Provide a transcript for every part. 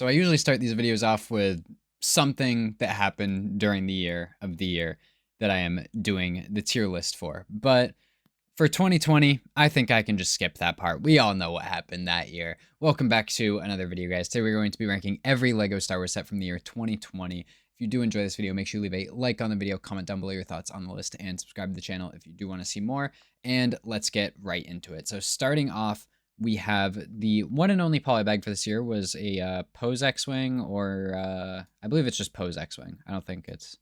So I usually start these videos off with something that happened during the year that I am doing the tier list for. But for 2020, I think I can just skip that part. We all know what happened that year. Welcome back to another video, guys. Today we're going to be ranking every LEGO Star Wars set from the year 2020. If you do enjoy this video, make sure you leave a like on the video, comment down below your thoughts on the list, and subscribe to the channel if you do want to see more. And let's get right into it. So starting off, we have the one and only polybag for this year was a Pose X-Wing, or I believe it's just Pose X-Wing. I don't think it's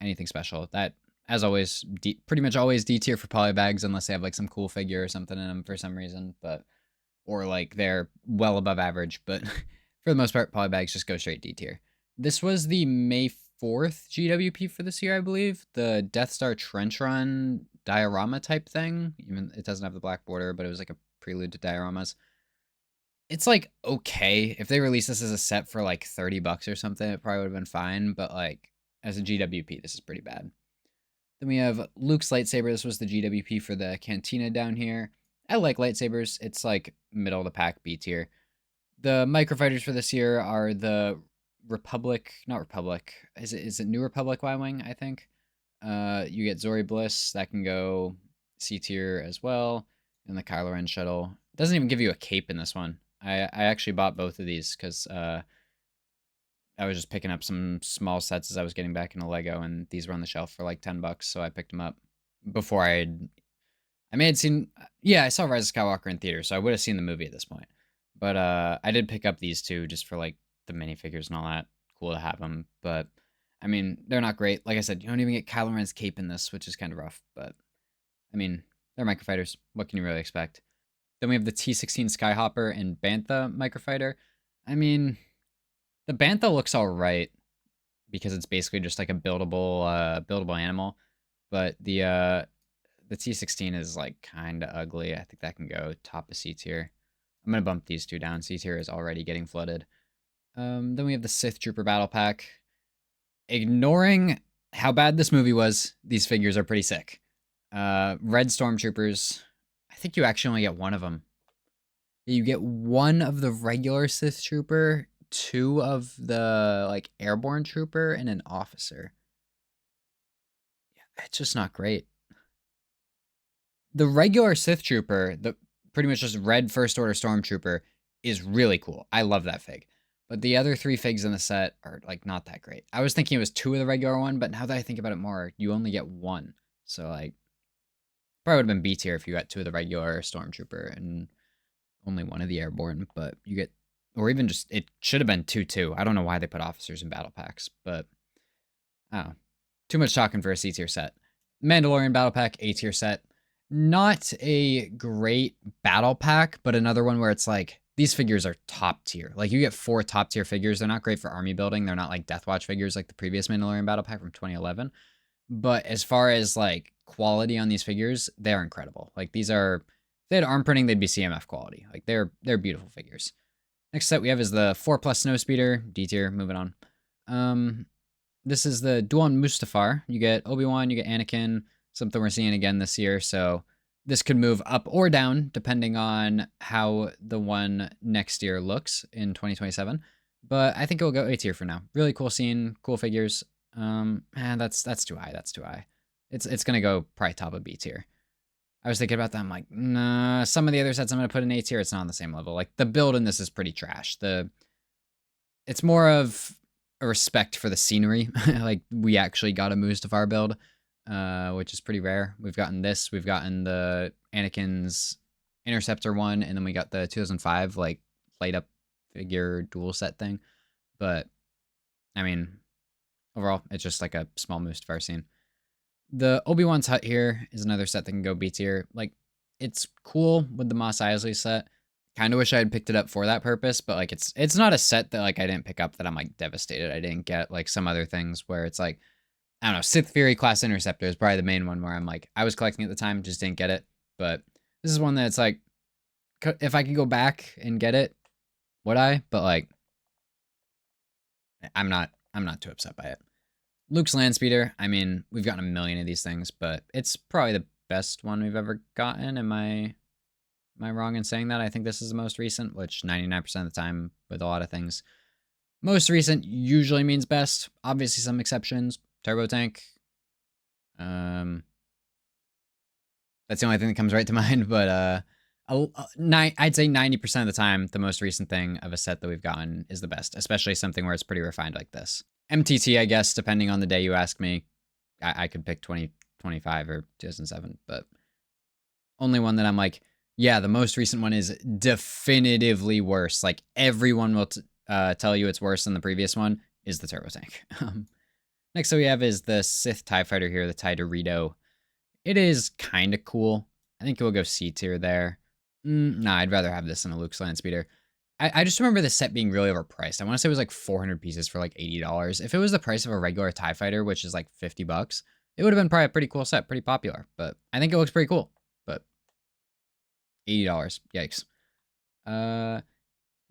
anything special. That, as always, pretty much always D tier for polybags unless they have like some cool figure or something in them for some reason, but or like they're well above average. But for the most part, polybags just go straight D tier. This was the May 4th GWP for this year, I believe. The Death Star Trench Run diorama type thing. Even it doesn't have the black border, but it was like a prelude to dioramas. It's like okay. If they released this as a set for like 30 bucks or something, it probably would have been fine. But like as a GWP, this is pretty bad. Then we have Luke's lightsaber. This was the GWP for the Cantina down here. I like lightsabers. It's like middle of the pack B tier. The microfighters for this year are the Republic, not Republic. Is it New Republic Y-Wing, I think. You get Zori Bliss. That can go C tier as well. And the Kylo Ren shuttle. It doesn't even give you a cape in this one. I actually bought both of these because I was just picking up some small sets as I was getting back into Lego, and these were on the shelf for like 10 bucks, so I picked them up before I may have seen, yeah, I saw Rise of Skywalker in theater, so I would have seen the movie at this point. But I did pick up these two just for like the minifigures and all that. Cool to have them, but I mean, they're not great. Like I said, you don't even get Kylo Ren's cape in this, which is kind of rough, but I mean, they're microfighters. What can you really expect? Then we have the T-16 Skyhopper and Bantha microfighter. I mean, the Bantha looks all right because it's basically just like a buildable animal, but the T-16 is like kind of ugly. I think that can go top of C tier. I'm gonna bump these two down. C tier is already getting flooded. Then we have the Sith Trooper Battle Pack. Ignoring how bad this movie was, these figures are pretty sick. Red Stormtroopers. I think you actually only get one of them. You get one of the regular Sith Trooper, two of the like airborne trooper, and an officer. Yeah, it's just not great. The regular Sith Trooper, the pretty much just red First Order Stormtrooper, is really cool. I love that fig. But the other three figs in the set are like not that great. I was thinking it was two of the regular one, but now that I think about it more, you only get one. So like probably would have been B tier if you got two of the regular Stormtrooper and only one of the airborne, but you get, or even just, it should have been 2-2. I don't know why they put officers in battle packs, but oh, too much talking for a C tier set. Mandalorian battle pack, A tier set. Not a great battle pack, but another one where it's like, these figures are top tier. Like you get 4 top tier figures. They're not great for army building. They're not like Death Watch figures like the previous Mandalorian battle pack from 2011. But as far as like quality on these figures, they're incredible. Like these are, if they had arm printing, they'd be CMF quality. Like they're beautiful figures. Next set we have is the 4+ Snowspeeder, D tier, moving on. This is the Duan Mustafar. You get Obi-Wan, you get Anakin, something we're seeing again this year, so this could move up or down depending on how the one next year looks in 2027. But I think it will go A tier for now. Really cool scene, cool figures. That's too high. That's too high. It's gonna go probably top of B tier. I was thinking about that. I'm like, nah. Some of the other sets I'm gonna put in A tier. It's not on the same level. Like the build in this is pretty trash. It's more of a respect for the scenery. Like we actually got a Mustafar build, which is pretty rare. We've gotten this. We've gotten the Anakin's Interceptor one, and then we got the 2005 like light up figure dual set thing. But I mean, overall, it's just like a small Mustafar scene. The Obi-Wan's Hut here is another set that can go B tier. Like, it's cool with the Mos Eisley set. Kind of wish I had picked it up for that purpose, but like it's not a set that like I didn't pick up that I'm like devastated I didn't get. Like some other things where it's like, I don't know, Sith Fury class Interceptor is probably the main one where I'm like, I was collecting at the time, just didn't get it. But this is one that's like, if I could go back and get it, would I? But like, I'm not too upset by it. Luke's Landspeeder, I mean, we've gotten a million of these things, but it's probably the best one we've ever gotten. Am I Am I wrong in saying that? I think this is the most recent, which 99% of the time with a lot of things, most recent usually means best. Obviously, some exceptions. Turbo Tank. Um, that's the only thing that comes right to mind. But I'd say 90% of the time, the most recent thing of a set that we've gotten is the best, especially something where it's pretty refined like this. MTT, I guess, depending on the day you ask me, I could pick 2025 or 2007, but only one that I'm like, yeah, the most recent one is definitively worse. Like everyone will tell you it's worse than the previous one is the Turbo Tank. Next that we have is the Sith TIE Fighter here, the TIE Dorito. It is kind of cool. I think it will go C tier there. Nah, I'd rather have this than a Luke's Land Speeder. I just remember the set being really overpriced. I want to say it was like 400 pieces for like $80. If it was the price of a regular TIE Fighter, which is like $50, it would have been probably a pretty cool set, pretty popular. But I think it looks pretty cool. But $80, yikes.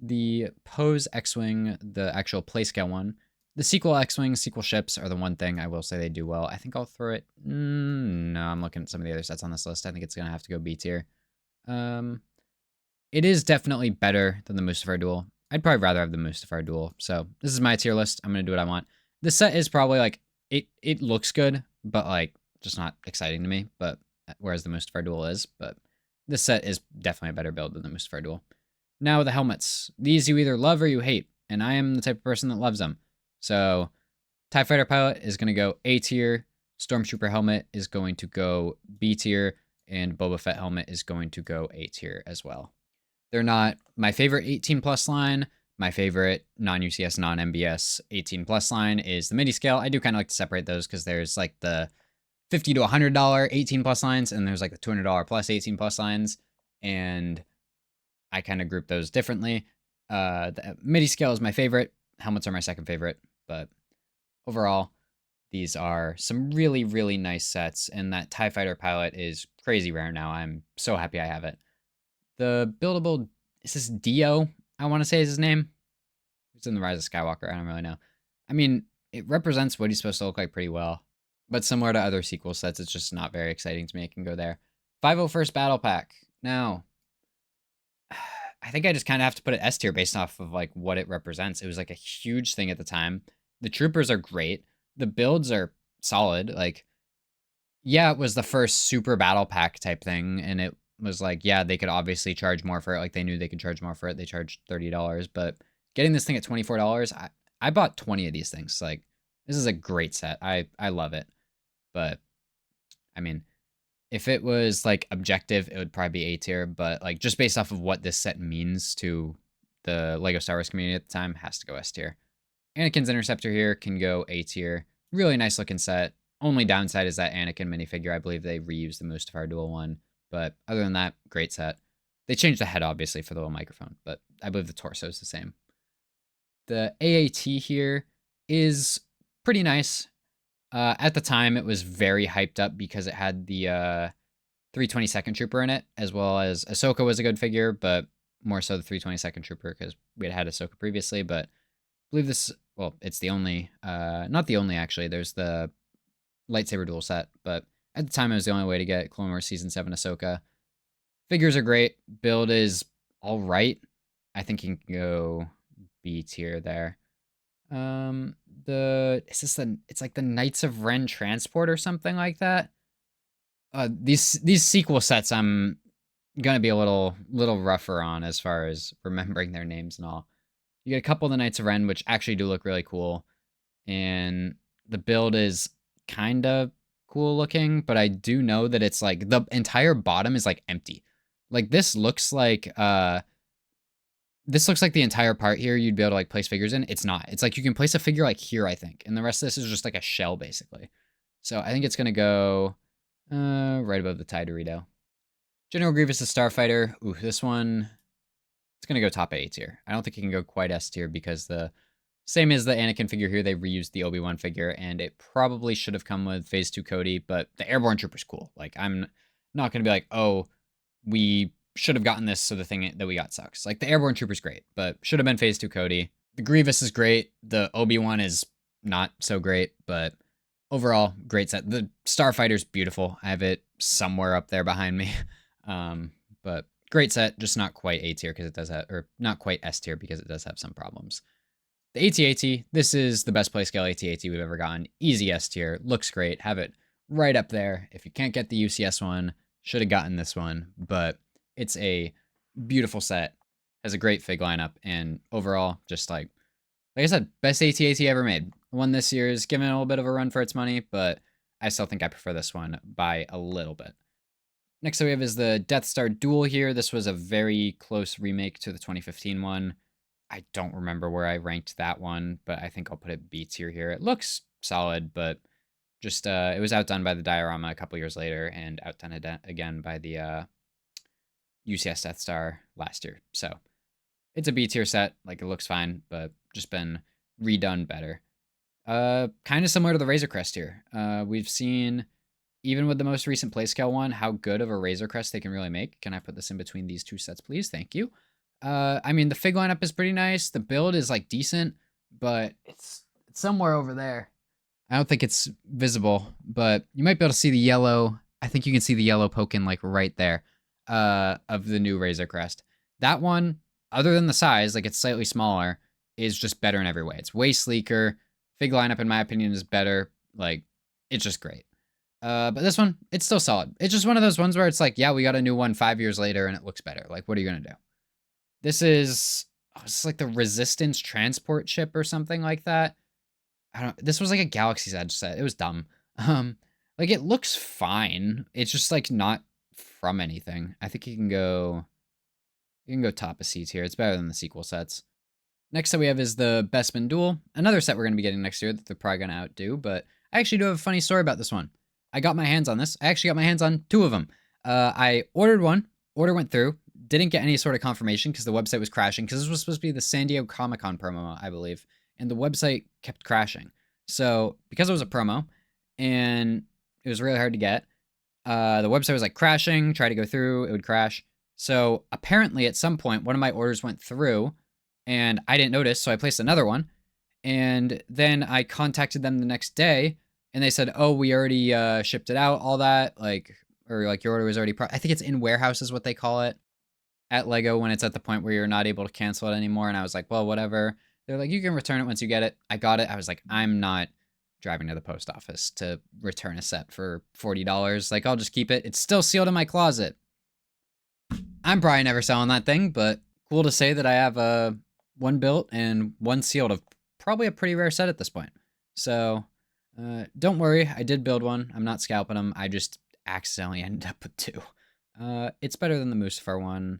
The Pose X-Wing, the actual play scale one. The sequel X-Wing, sequel ships are the one thing I will say they do well. I think I'll throw it... no, I'm looking at some of the other sets on this list. I think it's going to have to go B tier. It is definitely better than the Mustafar Duel. I'd probably rather have the Mustafar Duel. So this is my tier list. I'm going to do what I want. The set is probably like... It looks good, but like just not exciting to me. But whereas the Mustafar Duel is. But this set is definitely a better build than the Mustafar Duel. Now the helmets. These you either love or you hate. And I am the type of person that loves them. So TIE Fighter Pilot is going to go A tier. Stormtrooper helmet is going to go B tier. And Boba Fett helmet is going to go A tier as well. They're not my favorite 18 plus line. My favorite non-UCS, non-MBS 18 plus line is the MIDI scale. I do kind of like to separate those because there's like the $50 to $100 18 plus lines, and there's like the $200 plus 18 plus lines. And I kind of group those differently. The MIDI scale is my favorite. Helmets are my second favorite. But overall, these are some really, really nice sets. And that TIE Fighter Pilot is crazy rare now. I'm so happy I have it. The buildable, is this Dio? I want to say is his name. It's in the Rise of Skywalker. I don't really know. I mean, it represents what he's supposed to look like pretty well. But similar to other sequel sets, it's just not very exciting to me. It can go there. 501st Battle Pack. Now, I think I just kind of have to put it S tier based off of like what it represents. It was like a huge thing at the time. The troopers are great. The builds are solid. Like, yeah, it was the first super battle pack type thing, and it was like, yeah, they could obviously charge more for it. Like they knew they could charge more for it. They charged $30, but getting this thing at $24, I bought 20 of these things. Like this is a great set. I love it. But I mean, if it was like objective, it would probably be A tier, but like just based off of what this set means to the Lego Star Wars community at the time, has to go S tier. Anakin's Interceptor here can go A tier. Really nice looking set. Only downside is that Anakin minifigure. I believe they reused the Mustafar Duel one. But other than that, great set. They changed the head, obviously, for the little microphone, but I believe the torso is the same. The AAT here is pretty nice. At the time, it was very hyped up because it had the 322nd Trooper in it, as well as Ahsoka was a good figure, but more so the 322nd Trooper because we had Ahsoka previously. But I believe this, well, it's the only, not the only actually. There's the lightsaber duel set, but at the time it was the only way to get Clone Wars Season 7 Ahsoka. Figures are great. Build is all right. I think you can go B tier there. It's like the Knights of Ren transport or something like that. These sequel sets I'm gonna be a little rougher on as far as remembering their names and all. You get a couple of the Knights of Ren, which actually do look really cool, and the build is kind of cool looking, but I do know that it's like the entire bottom is like empty. Like this looks like the entire part here you'd be able to like place figures in. It's not. It's like you can place a figure like here, I think, and the rest of this is just like a shell basically. So I think it's gonna go right above the TIE Dorito. General Grievous the Starfighter. Ooh, this one, it's gonna go top A tier. I don't think it can go quite S tier because the same as the Anakin figure here, they reused the Obi-Wan figure, and it probably should have come with Phase 2 Cody, but the Airborne Trooper's cool. Like, I'm not going to be like, oh, we should have gotten this, so the thing that we got sucks. Like, the Airborne Trooper's great, but should have been Phase 2 Cody. The Grievous is great. The Obi-Wan is not so great, but overall, great set. The Starfighter's beautiful. I have it somewhere up there behind me. But Great set, just not quite A tier because it does have, or not quite S tier because it does have some problems. The AT-AT, this is the best play scale AT-AT we've ever gotten. Easy S tier, looks great, have it right up there. If you can't get the UCS one, should have gotten this one, but it's a beautiful set, has a great fig lineup, and overall, just like I said, best AT-AT ever made. The one this year is given a little bit of a run for its money, but I still think I prefer this one by a little bit. Next up we have is the Death Star Duel here. This was a very close remake to the 2015 one. I don't remember where I ranked that one, but I think I'll put it B tier here. It looks solid, but just it was outdone by the diorama a couple years later and outdone again by the UCS Death Star last year. So it's a B tier set. Like, it looks fine, but just been redone better. Kind of similar to the Razor Crest here. We've seen, even with the most recent Playscale one, how good of a Razor Crest they can really make. Can I put this in between these two sets, please? Thank you. I mean, the fig lineup is pretty nice. The build is, like, decent, but it's somewhere over there. I don't think it's visible, but you might be able to see the yellow. I think you can see the yellow poking, like, right there, of the new Razor Crest. That one, other than the size, like, it's slightly smaller, is just better in every way. It's way sleeker. Fig lineup, in my opinion, is better. Like, it's just great. But this one, it's still solid. It's just one of those ones where it's like, yeah, we got a new one 5 years later and it looks better. Like, what are you going to do? This is, it's like the Resistance transport ship or something like that. This was like a Galaxy's Edge set. It was dumb. Like, it looks fine. It's just like not from anything. I think you can go top of C tier. It's better than the sequel sets. Next up we have is the Bespin Duel, another set we're going to be getting next year that they're probably going to outdo, but I actually do have a funny story about this one. I got my hands on this. I actually got my hands on 2 of them. I ordered one, order went through, didn't get any sort of confirmation because the website was crashing, because this was supposed to be the San Diego Comic-Con promo, I believe, and the website kept crashing. So, because it was a promo, and it was really hard to get, the website was like crashing, try to go through, it would crash. So, apparently at some point, one of my orders went through, and I didn't notice, so I placed another one, and then I contacted them the next day, and they said, oh, we already shipped it out, all that, like, or like your order was already, I think it's in warehouse is what they call it at LEGO when it's at the point where you're not able to cancel it anymore. And I was like, well, whatever. They're like, you can return it once you get it. I got it. I was like, I'm not driving to the post office to return a set for $40. Like, I'll just keep it. It's still sealed in my closet. I'm probably never selling that thing, but cool to say that I have one built and one sealed of probably a pretty rare set at this point. So don't worry, I did build one. I'm not scalping them. I just accidentally ended up with 2. It's better than the Mustafar one.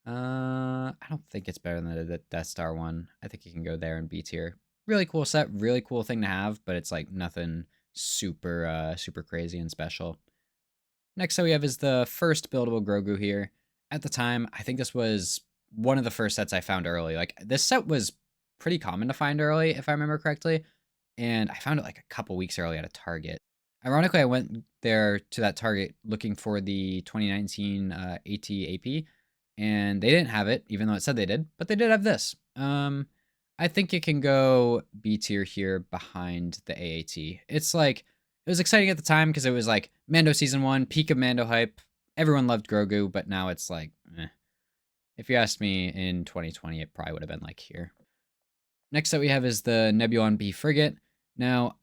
I don't think it's better than the Death Star one. I think you can go there in B tier. Really cool set, really cool thing to have, but it's like nothing super super crazy and special. Next up we have is the first buildable Grogu here. At the time, I think this was one of the first sets I found early. Like, this set was pretty common to find early, if I remember correctly, and I found it like a couple weeks early at a Target. Ironically, I went there to that Target looking for the 2019 AT-AP, and they didn't have it, even though it said they did, but they did have this. I think it can go B tier here behind the AAT. It's like, it was exciting at the time because it was like Mando Season 1, peak of Mando hype. Everyone loved Grogu, but now it's like, eh. If you asked me in 2020, it probably would have been like here. Next up we have is the Nebulon B Frigate. Now,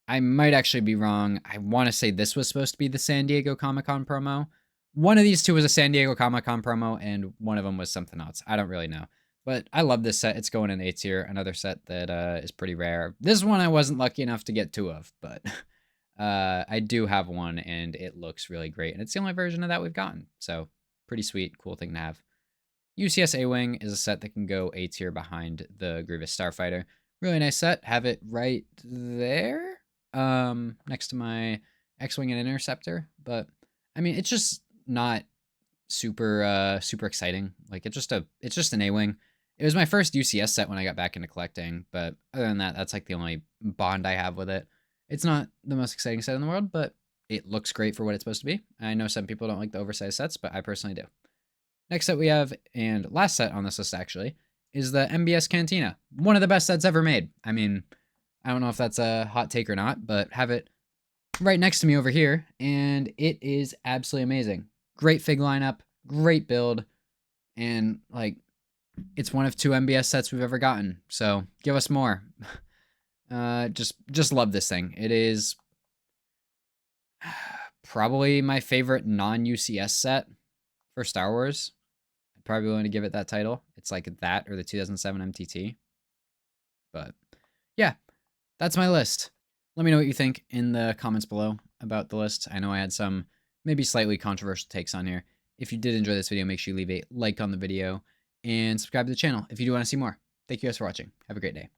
I might actually be wrong. I want to say this was supposed to be the San Diego Comic-Con promo. One of these two was a San Diego Comic-Con promo, and one of them was something else. I don't really know. But I love this set. It's going in A tier. Another set that is pretty rare. This one I wasn't lucky enough to get 2 of, but I do have one, and it looks really great. And it's the only version of that we've gotten. So, pretty sweet, cool thing to have. UCS A-Wing is a set that can go A tier behind the Grievous Starfighter. Really nice set. Have it right there. Next to my X-Wing and Interceptor, but I mean, it's just not super super exciting. Like, it's just an A-Wing. It was my first UCS set when I got back into collecting, but other than that, that's like the only bond I have with it. It's not the most exciting set in the world, but it looks great for what it's supposed to be. I know some people don't like the oversized sets, but I personally do. Next set we have, and last set on this list actually, is the MBS Cantina. One of the best sets ever made. I mean, I don't know if that's a hot take or not, but have it right next to me over here, and it is absolutely amazing. Great fig lineup, great build, and like it's one of 2 MBS sets we've ever gotten. So give us more. Just love this thing. It is probably my favorite non-UCS set for Star Wars. I'd probably want to give it that title. It's like that or the 2007 MTT. But yeah, that's my list. Let me know what you think in the comments below about the list. I know I had some maybe slightly controversial takes on here. If you did enjoy this video, make sure you leave a like on the video and subscribe to the channel if you do want to see more. Thank you guys for watching. Have a great day.